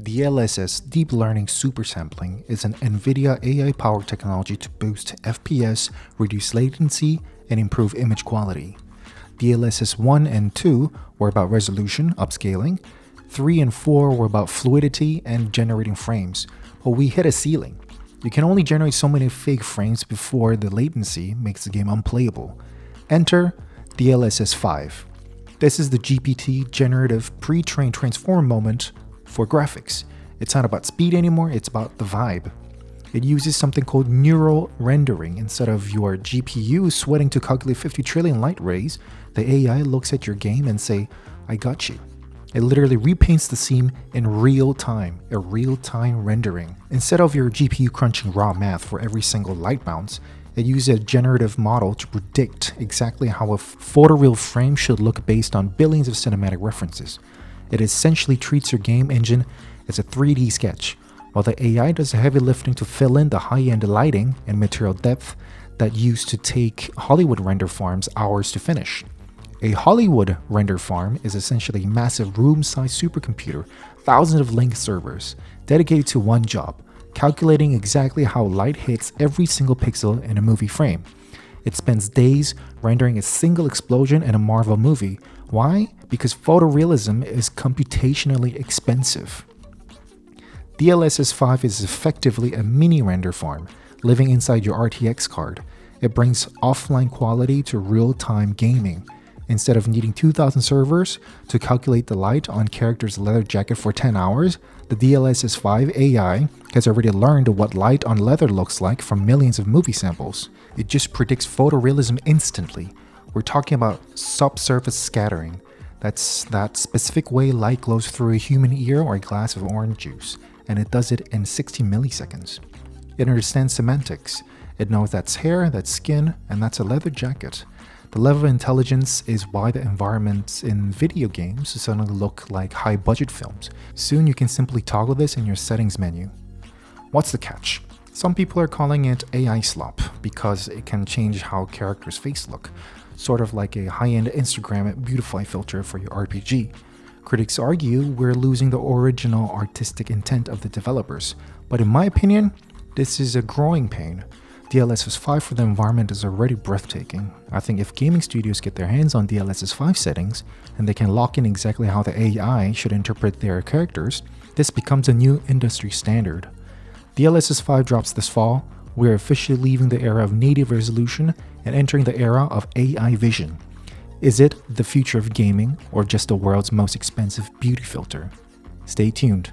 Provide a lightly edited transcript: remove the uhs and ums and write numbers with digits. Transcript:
DLSS Deep Learning Supersampling is an Nvidia AI-powered technology to boost FPS, reduce latency, and improve image quality. DLSS 1 and 2 were about resolution, upscaling. 3 and 4 were about fluidity and generating frames, but we hit a ceiling. You can only generate so many fake frames before the latency makes the game unplayable. Enter DLSS 5. This is the GPT generative pre-trained transformer moment for graphics. It's not about speed anymore, it's about the vibe. It uses something called neural rendering. Instead of your GPU sweating to calculate 50 trillion light rays, the AI looks at your game and say, I got you. It literally repaints the scene in real time, a real-time rendering. Instead of your GPU crunching raw math for every single light bounce, it uses a generative model to predict exactly how a photoreal frame should look based on billions of cinematic references. It essentially treats your game engine as a 3D sketch, while the AI does the heavy lifting to fill in the high-end lighting and material depth that used to take Hollywood render farms hours to finish. A Hollywood render farm is essentially a massive room-sized supercomputer, thousands of linked servers, dedicated to one job, calculating exactly how light hits every single pixel in a movie frame. It spends days rendering a single explosion in a Marvel movie. Why? Because photorealism is computationally expensive. DLSS 5 is effectively a mini render farm, living inside your RTX card. It brings offline quality to real-time gaming. Instead of needing 2,000 servers to calculate the light on character's leather jacket for 10 hours, the DLSS 5 AI has already learned what light on leather looks like from millions of movie samples. It just predicts photorealism instantly. We're talking about subsurface scattering. That's that specific way light glows through a human ear or a glass of orange juice, and it does it in 60 milliseconds. It understands semantics. It knows that's hair, that's skin, and that's a leather jacket. The level of intelligence is why the environments in video games suddenly look like high-budget films. Soon you can simply toggle this in your settings menu. What's the catch? Some people are calling it AI slop because it can change how characters' face look, sort of like a high-end Instagram beautify filter for your RPG. Critics argue we're losing the original artistic intent of the developers, but in my opinion, this is a growing pain. DLSS 5 for the environment is already breathtaking. I think if gaming studios get their hands on DLSS 5 settings, and they can lock in exactly how the AI should interpret their characters, this becomes a new industry standard. DLSS 5 drops this fall. We're officially leaving the era of native resolution and entering the era of AI vision. Is it the future of gaming, or just the world's most expensive beauty filter? Stay tuned.